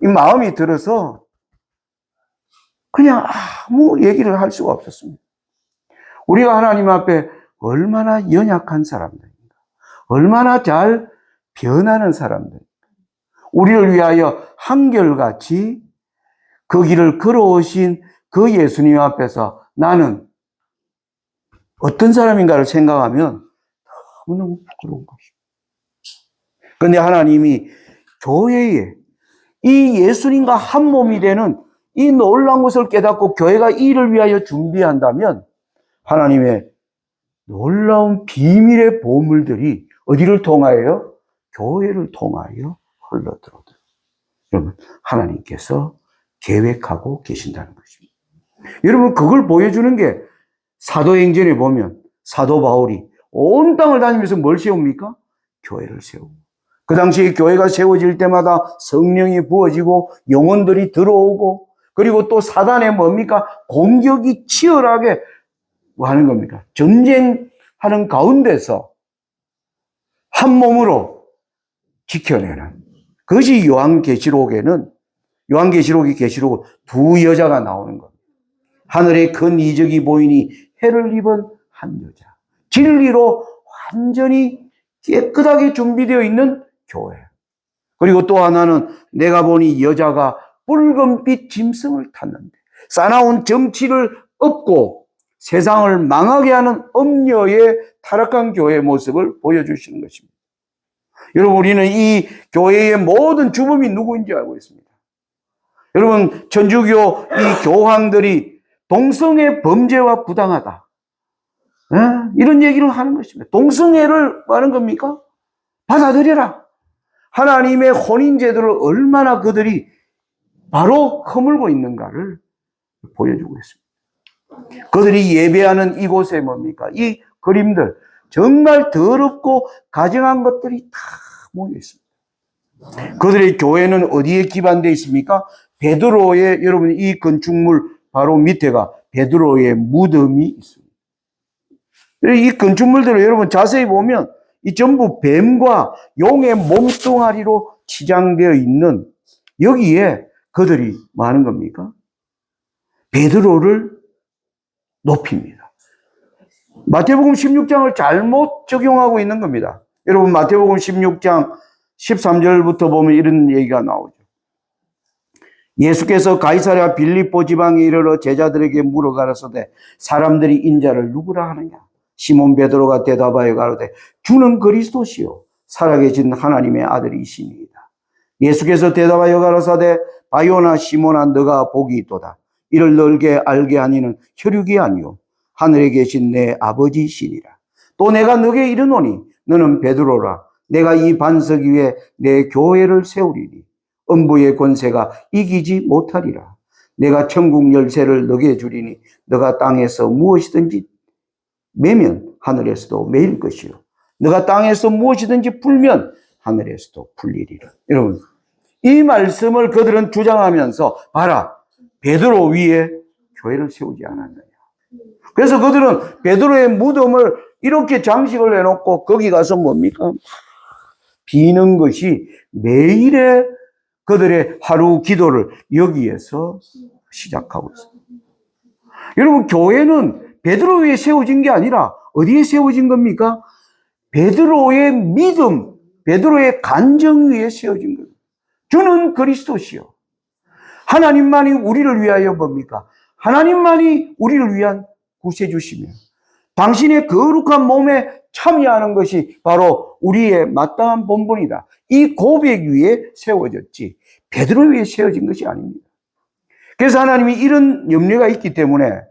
이 마음이 들어서 그냥 아무 얘기를 할 수가 없었습니다. 우리가 하나님 앞에 얼마나 연약한 사람들인가, 얼마나 잘 변하는 사람들인가, 우리를 위하여 한결같이 그 길을 걸어오신 그 예수님 앞에서 나는 어떤 사람인가를 생각하면 너무너무 부끄러운 것입니다. 그런데 하나님이 교회에 이 예수님과 한 몸이 되는 이 놀라운 것을 깨닫고 교회가 이를 위하여 준비한다면 하나님의 놀라운 비밀의 보물들이 어디를 통하여요? 교회를 통하여 흘러들어오더라. 여러분, 하나님께서 계획하고 계신다는 것입니다. 여러분, 그걸 보여주는 게 사도행전에 보면 사도 바울이 온 땅을 다니면서 뭘 세웁니까? 교회를 세우고, 그 당시에 교회가 세워질 때마다 성령이 부어지고 영혼들이 들어오고, 그리고 또 사단의 뭡니까? 공격이 치열하게 뭐 하는 겁니까? 전쟁하는 가운데서 한 몸으로 지켜내는, 그것이 요한계시록의 계시록 두 여자가 나오는 겁니다. 하늘에 큰 이적이 보이니 해를 입은 한 여자, 진리로 완전히 깨끗하게 준비되어 있는 교회. 그리고 또 하나는 내가 보니 여자가 붉은빛 짐승을 탔는데 싸나운 정치를 업고 세상을 망하게 하는 엄녀의 타락한 교회의 모습을 보여주시는 것입니다. 여러분, 우리는 이 교회의 모든 주범이 누구인지 알고 있습니다. 여러분, 천주교 이 교황들이 동성애 범죄와 부당하다, 예? 이런 얘기를 하는 것입니다. 동성애를 뭐 하는 겁니까? 받아들여라. 하나님의 혼인제도를 얼마나 그들이 바로 허물고 있는가를 보여주고 있습니다. 그들이 예배하는 이곳에 뭡니까? 이 그림들, 정말 더럽고 가증한 것들이 다 모여 있습니다. 그들의 교회는 어디에 기반되어 있습니까? 베드로의, 여러분, 이 건축물 바로 밑에가 베드로의 무덤이 있습니다. 이 건축물들을 여러분 자세히 보면 이 전부 뱀과 용의 몸뚱아리로 치장되어 있는 여기에 그들이 뭐 하는 겁니까? 베드로를 높입니다. 마태복음 16장을 잘못 적용하고 있는 겁니다. 여러분 마태복음 16장 13절부터 보면 이런 얘기가 나오죠. 예수께서 가이사랴 빌립보 지방에 이르러 제자들에게 물어 가라사대 사람들이 인자를 누구라 하느냐? 시몬 베드로가 대답하여 가로되 주는 그리스도시요 살아계신 하나님의 아들이시니이다. 예수께서 대답하여 가라사대 바요나 시몬아 너가 복이 있도다. 이를 너에게 알게 하니는 혈육이 아니요 하늘에 계신 내 아버지시니라. 또 내가 너에게 이르노니 너는 베드로라. 내가 이 반석 위에 내 교회를 세우리니 음부의 권세가 이기지 못하리라. 내가 천국 열쇠를 너에게 주리니 너가 땅에서 무엇이든지 매면 하늘에서도 매일 것이요 너가 땅에서 무엇이든지 풀면 하늘에서도 풀리리라. 여러분 이 말씀을 그들은 주장하면서 봐라 베드로 위에 교회를 세우지 않았느냐. 그래서 그들은 베드로의 무덤을 이렇게 장식을 해놓고 거기 가서 뭡니까? 비는 것이 매일의 그들의 하루 기도를 여기에서 시작하고 있습니다. 여러분 교회는 베드로 위에 세워진 게 아니라 어디에 세워진 겁니까? 베드로의 믿음, 베드로의 간정 위에 세워진 겁니다. 주는 그리스도시요. 하나님만이 우리를 위하여 뭡니까? 하나님만이 우리를 위한 구세주시며 당신의 거룩한 몸에 참여하는 것이 바로 우리의 마땅한 본분이다. 이 고백 위에 세워졌지 베드로 위에 세워진 것이 아닙니다. 그래서 하나님이 이런 염려가 있기 때문에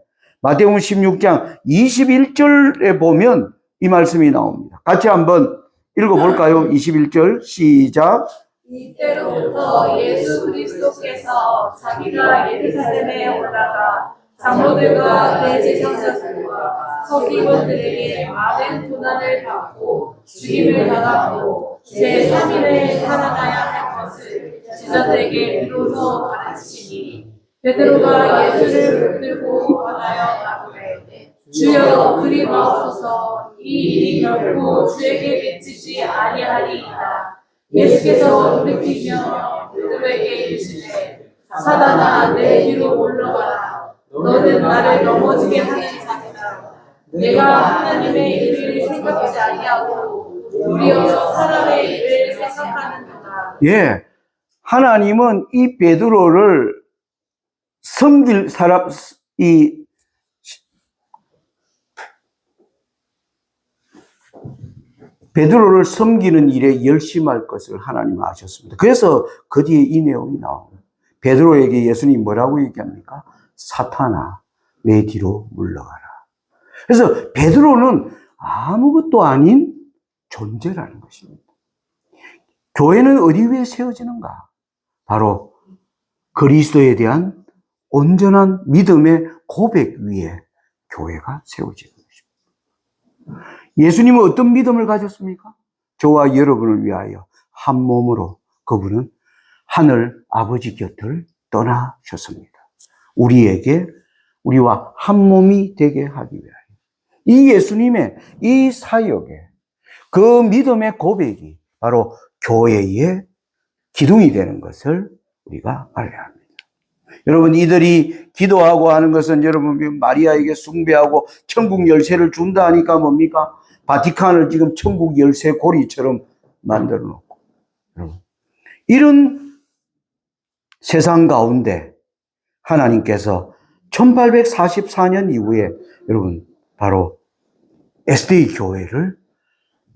마태복음 16장 21절에 보면 이 말씀이 나옵니다. 같이 한번 읽어볼까요? 21절 시작. 이때로부터 예수 그리스도께서 자기가 예루살렘에 올라가 장로들과 대제사장들과 서기관들에게 많은 고난을 받고 죽임을 당하고 제3일에 살아나야 할 것을 제자들에게 비로소 가르치시니 베드로가 예수를 붙들고 권하여 가로되 주여 그리 마옵소서 이 일이 결코 주에게 미치지 아니하리이다. 예수께서 돌이키며 베드로에게 이르시되 사단아 내 뒤로 물러가라. 너는 나를 넘어지게 하는 자니라. 내가 하나님의 일을 생각하지 아니하고 도리어 사람의 일을 생각하는도다. 예, 하나님은 이 베드로를 섬길 사람, 베드로를 섬기는 일에 열심할 것을 하나님은 아셨습니다. 그래서 그 뒤에 이 내용이 나옵니다. 베드로에게 예수님이 뭐라고 얘기합니까? 사탄아, 내 뒤로 물러가라. 그래서 베드로는 아무것도 아닌 존재라는 것입니다. 교회는 어디 위에 세워지는가? 바로 그리스도에 대한 온전한 믿음의 고백 위에 교회가 세워지는 것입니다. 예수님은 어떤 믿음을 가졌습니까? 저와 여러분을 위하여 한 몸으로 그분은 하늘 아버지 곁을 떠나셨습니다. 우리에게 우리와 한 몸이 되게 하기 위하여. 이 예수님의 이 사역에 그 믿음의 고백이 바로 교회의 기둥이 되는 것을 우리가 알아야 합니다. 여러분 이들이 기도하고 하는 것은 여러분 마리아에게 숭배하고 천국 열쇠를 준다 하니까 뭡니까? 바티칸을 지금 천국 열쇠 고리처럼 만들어 놓고 여러분 이런 세상 가운데 하나님께서 1844년 이후에 여러분 바로 SDA 교회를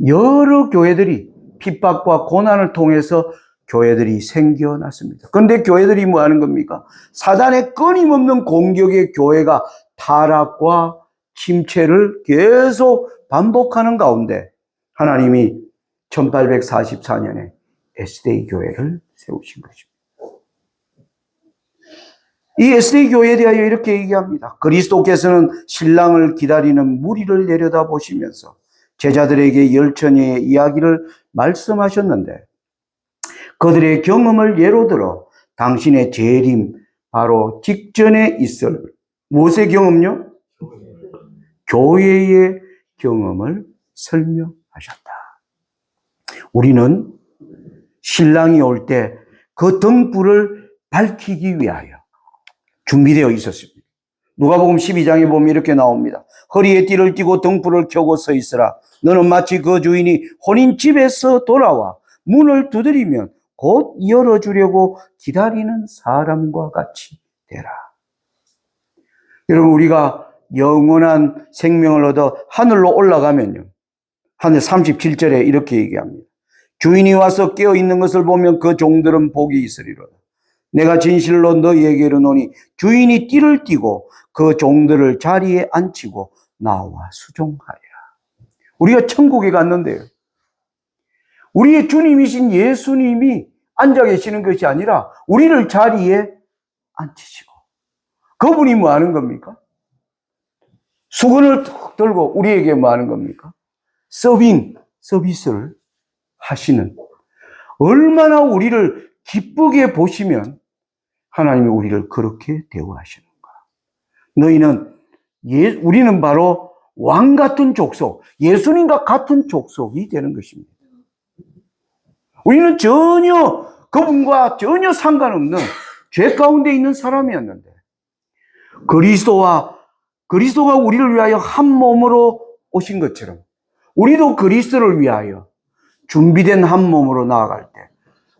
여러 교회들이 핍박과 고난을 통해서 교회들이 생겨났습니다. 그런데 교회들이 뭐 하는 겁니까? 사단의 끊임없는 공격에 교회가 타락과 침체를 계속 반복하는 가운데 하나님이 1844년에 에스데이 교회를 세우신 것입니다. 이 에스데이 교회에 대하여 이렇게 얘기합니다. 그리스도께서는 신랑을 기다리는 무리를 내려다보시면서 제자들에게 열처녀의 이야기를 말씀하셨는데 그들의 경험을 예로 들어 당신의 재림 바로 직전에 있을 무엇의 경험요? 교회의 경험을 설명하셨다. 우리는 신랑이 올 때 그 등불을 밝히기 위하여 준비되어 있었습니다. 누가복음 12장에 보면 이렇게 나옵니다. 허리에 띠를 띠고 등불을 켜고 서 있으라. 너는 마치 그 주인이 혼인 집에서 돌아와 문을 두드리면 곧 열어주려고 기다리는 사람과 같이 되라. 여러분, 우리가 영원한 생명을 얻어 하늘로 올라가면요, 하늘 37절에 이렇게 얘기합니다. 주인이 와서 깨어 있는 것을 보면 그 종들은 복이 있으리로다. 내가 진실로 너희에게 이르노니 주인이 띠를 띠고 그 종들을 자리에 앉히고 나와 수종하리라. 우리가 천국에 갔는데요, 우리의 주님이신 예수님이 앉아 계시는 것이 아니라 우리를 자리에 앉히시고, 그분이 뭐 하는 겁니까? 수건을 툭 들고 우리에게 뭐 하는 겁니까? 서비스를 하시는, 얼마나 우리를 기쁘게 보시면 하나님이 우리를 그렇게 대우하시는가. 우리는 바로 왕 같은 족속, 예수님과 같은 족속이 되는 것입니다. 우리는 전혀 그분과 전혀 상관없는 죄 가운데 있는 사람이었는데 그리스도가 우리를 위하여 한 몸으로 오신 것처럼 우리도 그리스도를 위하여 준비된 한 몸으로 나아갈 때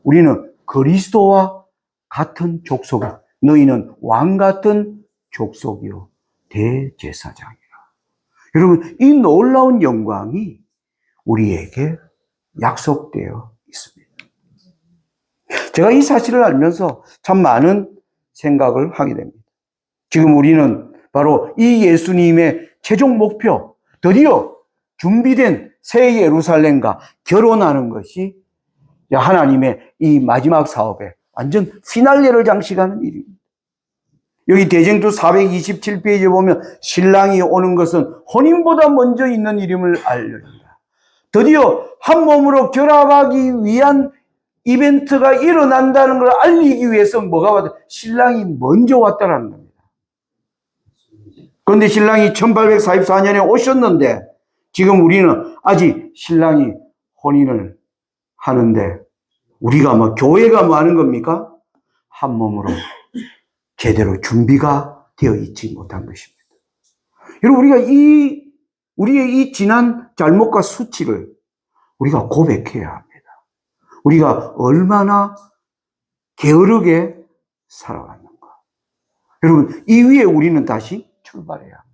우리는 그리스도와 같은 족속, 너희는 왕 같은 족속이요 대제사장이라. 여러분, 이 놀라운 영광이 우리에게 약속되어 있습니다. 제가 이 사실을 알면서 참 많은 생각을 하게 됩니다. 지금 우리는 바로 이 예수님의 최종 목표, 드디어 준비된 새 예루살렘과 결혼하는 것이 하나님의 이 마지막 사업에 완전 피날레를 장식하는 일입니다. 여기 대쟁투 427페이지에 보면 신랑이 오는 것은 혼인보다 먼저 있는 일임을 알려줍니다. 드디어 한 몸으로 결합하기 위한 이벤트가 일어난다는 걸 알리기 위해서 뭐가 왔다? 신랑이 먼저 왔다는 겁니다. 그런데 신랑이 1844년에 오셨는데 지금 우리는 아직 신랑이 혼인을 하는데 우리가 교회가 뭐 하는 겁니까? 한 몸으로 제대로 준비가 되어 있지 못한 것입니다. 여러분, 우리의 이 지난 잘못과 수치를 우리가 고백해야 합니다. 우리가 얼마나 게으르게 살아왔는가. 여러분, 이 위에 우리는 다시 출발해야 합니다.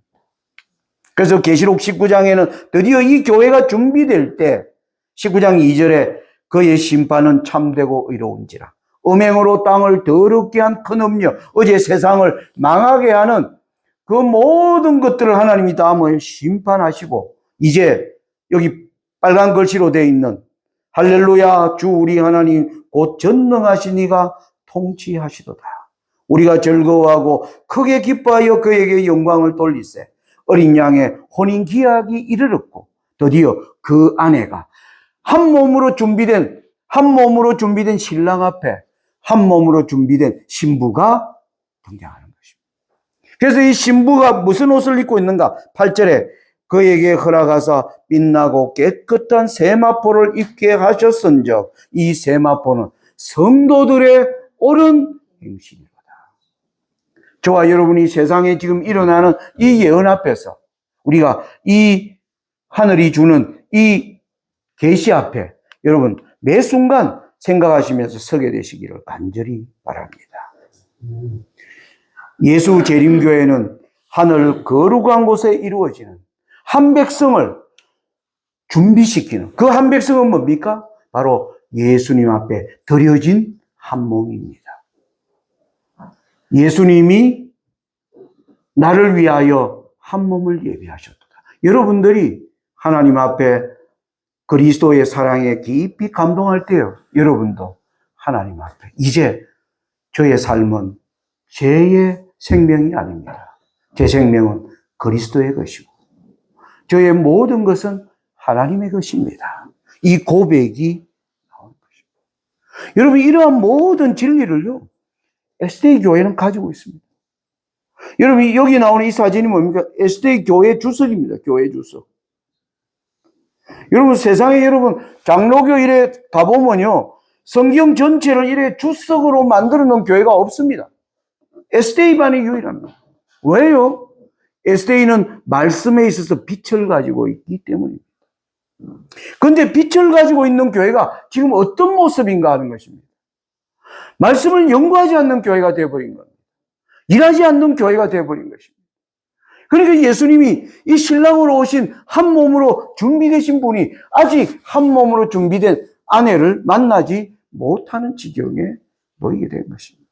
그래서 계시록 19장에는 드디어 이 교회가 준비될 때 19장 2절에 그의 심판은 참되고 의로운지라. 음행으로 땅을 더럽게 한 큰 음녀, 어제 세상을 망하게 하는 그 모든 것들을 하나님이 다 심판하시고 이제 여기 빨간 글씨로 되어 있는 할렐루야 주 우리 하나님 곧 전능하신 이가 통치하시도다. 우리가 즐거워하고 크게 기뻐하여 그에게 영광을 돌리세. 어린 양의 혼인 기약이 이르렀고 드디어 그 아내가 한 몸으로 준비된 신랑 앞에 한 몸으로 준비된 신부가 등장하는 것입니다. 그래서 이 신부가 무슨 옷을 입고 있는가? 8절에 그에게 허락하사 빛나고 깨끗한 세마포를 입게 하셨은즉 이 세마포는 성도들의 옳은 행실이로다. 저와 여러분이 세상에 지금 일어나는 이 예언 앞에서 우리가 이 하늘이 주는 이 계시 앞에 여러분 매 순간 생각하시면서 서게 되시기를 간절히 바랍니다. 예수 재림교회는 하늘 거룩한 곳에 이루어지는 한 백성을 준비시키는 그 한 백성은 뭡니까? 바로 예수님 앞에 드려진 한 몸입니다. 예수님이 나를 위하여 한 몸을 예비하셨도다. 여러분들이 하나님 앞에 그리스도의 사랑에 깊이 감동할 때요, 여러분도 하나님 앞에 이제 저의 삶은 제 생명이 아닙니다. 제 생명은 그리스도의 것이고 저의 모든 것은 하나님의 것입니다. 이 고백이 나오는 것입니다. 여러분, 이러한 모든 진리를요, SDA 교회는 가지고 있습니다. 여러분, 여기 나오는 이 사진이 뭡니까? SDA 교회 주석입니다. 교회 주석. 여러분, 세상에 여러분 장로교 이래 가보면요, 성경 전체를 이래 주석으로 만들어 놓은 교회가 없습니다. SDA만이 유일합니다. 왜요? SDA는 말씀에 있어서 빛을 가지고 있기 때문입니다. 그런데 빛을 가지고 있는 교회가 지금 어떤 모습인가 하는 것입니다. 말씀을 연구하지 않는 교회가 되어버린 겁니다. 일하지 않는 교회가 되어버린 것입니다. 그러니까 예수님이 이 신랑으로 오신 한 몸으로 준비되신 분이 아직 한 몸으로 준비된 아내를 만나지 못하는 지경에 놓이게 된 것입니다.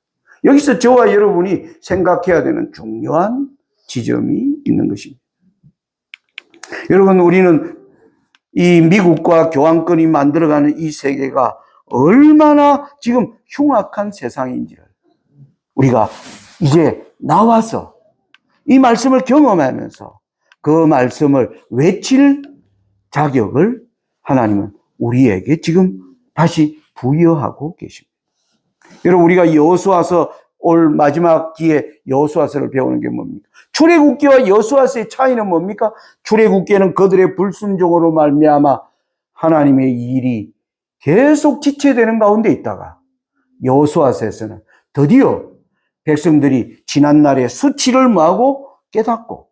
여기서 저와 여러분이 생각해야 되는 중요한 지점이 있는 것입니다. 여러분, 우리는 이 미국과 교환권이 만들어가는 이 세계가 얼마나 지금 흉악한 세상인지를 우리가 이제 나와서 이 말씀을 경험하면서 그 말씀을 외칠 자격을 하나님은 우리에게 지금 다시 부여하고 계십니다. 여러분, 우리가 여호수아서 올 마지막 기회에 여호수아서를 배우는 게 뭡니까? 출애굽기와 여호수아서의 차이는 뭡니까? 출애굽기에는 그들의 불순종으로 말미암아 하나님의 일이 계속 지체되는 가운데 있다가 여호수아서에서는 드디어 백성들이 지난날의 수치를 뭐하고 깨닫고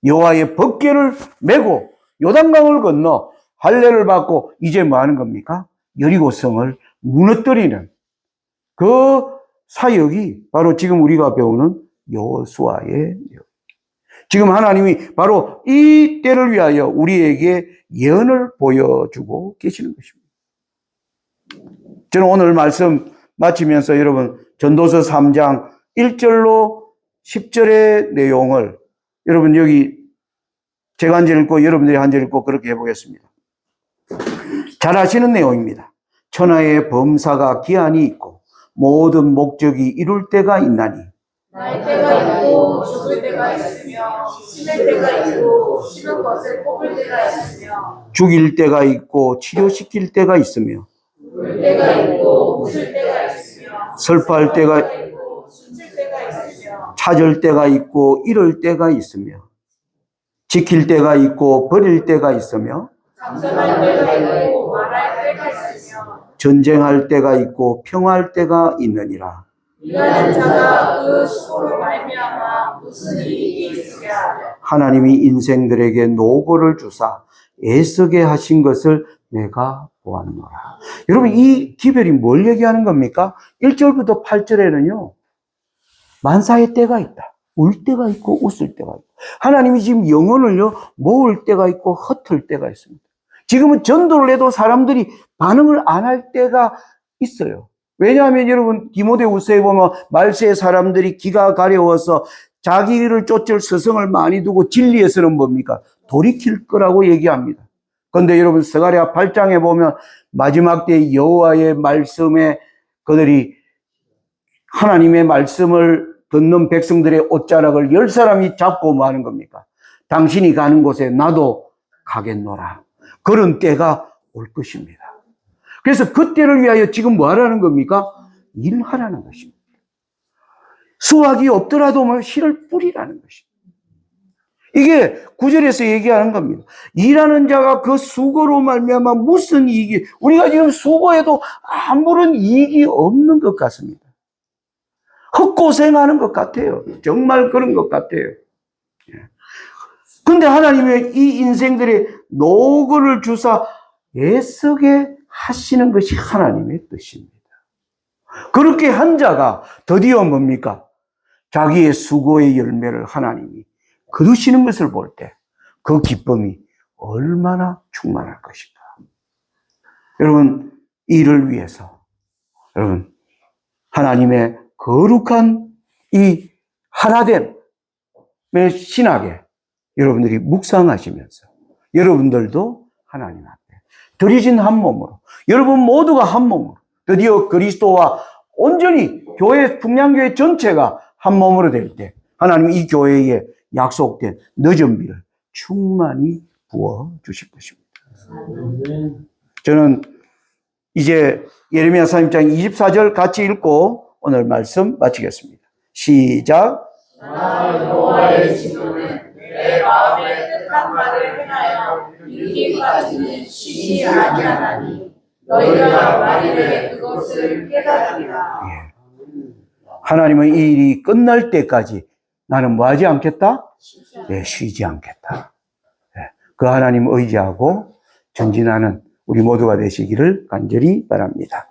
여호와의 법궤를 메고 요단강을 건너 할례를 받고 이제 뭐 하는 겁니까? 여리고성을 무너뜨리는 그 사역이 바로 지금 우리가 배우는 여호수아의 역. 지금 하나님이 바로 이 때를 위하여 우리에게 예언을 보여주고 계시는 것입니다. 저는 오늘 말씀 마치면서 여러분 전도서 3장 1절로 10절의 내용을 여러분 여기 제가 한 절 읽고 여러분들이 한 절 읽고 그렇게 해보겠습니다. 잘 아시는 내용입니다. 천하의 범사가 기한이 있고 모든 목적이 이룰 때가 있나니 날 때가 있고 죽을 때가 있으며 심을 때가 있고 심은 것을 뽑을 때가 있으며 죽일 때가 있고 치료시킬 때가 있으며 울 때가 있고 웃을 때가 있으며 슬퍼할 때가 있고 춤출 때가 있으며 찾을 때가 있고 잃을 때가 있으며 지킬 때가 있고 버릴 때가 있으며 장전할 때가 있고 말할 때가 있으며 전쟁할 때가 있고 평화할 때가 있느니라. 일하는 자가 그 수고로 말미암아 무슨 이익이 있으랴. 하나님이 인생들에게 노고를 주사 애쓰게 하신 것을 내가 보았노라. 여러분, 이 기별이 뭘 얘기하는 겁니까? 1절부터 8절에는요 만사의 때가 있다. 울 때가 있고 웃을 때가 있고 하나님이 지금 영혼을요 모을 때가 있고 흩을 때가 있습니다. 지금은 전도를 해도 사람들이 반응을 안 할 때가 있어요. 왜냐하면 여러분 디모데후서에 보면 말세의 사람들이 기가 가려워서 자기를 쫓을 스승을 많이 두고 진리에서는 뭡니까? 돌이킬 거라고 얘기합니다. 그런데 여러분 스가랴 8장에 보면 마지막 때 여호와의 말씀에 그들이 하나님의 말씀을 듣는 백성들의 옷자락을 10사람이 잡고 뭐 하는 겁니까? 당신이 가는 곳에 나도 가겠노라. 그런 때가 올 것입니다. 그래서 그 때를 위하여 지금 뭐 하라는 겁니까? 일하라는 것입니다. 수확이 없더라도 뭐 씨를 뿌리라는 것입니다. 이게 9절에서 얘기하는 겁니다. 일하는 자가 그 수고로 말미암아 무슨 이익이, 우리가 지금 수고해도 아무런 이익이 없는 것 같습니다. 헛고생하는 것 같아요. 정말 그런 것 같아요. 그런데 하나님의 이 인생들의 노고를 주사 애쓰게 하시는 것이 하나님의 뜻입니다. 그렇게 한 자가 드디어 뭡니까? 자기의 수고의 열매를 하나님이 거두시는 것을 볼 때 그 기쁨이 얼마나 충만할 것인가. 여러분, 이를 위해서 여러분 하나님의 거룩한 이 하나됨의 신학에 여러분들이 묵상하시면서 여러분들도 하나님 앞에 드리진 한 몸으로, 여러분 모두가 한 몸으로, 드디어 그리스도와 온전히 교회, 풍량교회 전체가 한 몸으로 될 때 하나님 이 교회에 약속된 늦은 비를 충만히 부어 주실 것입니다. 저는 이제 예레미야 3장 24절 같이 읽고 오늘 말씀 마치겠습니다. 시작. 나 여호와의 지도는 내 마음에 뜻한 말을 행하여 이르기까지는 쉬지 아니하나니 너희가 만일에 그것을 깨달으리라. 하나님은 이 일이 끝날 때까지 나는 뭐 하지 않겠다? 네, 쉬지 않겠다. 그 하나님 의지하고 전진하는 우리 모두가 되시기를 간절히 바랍니다.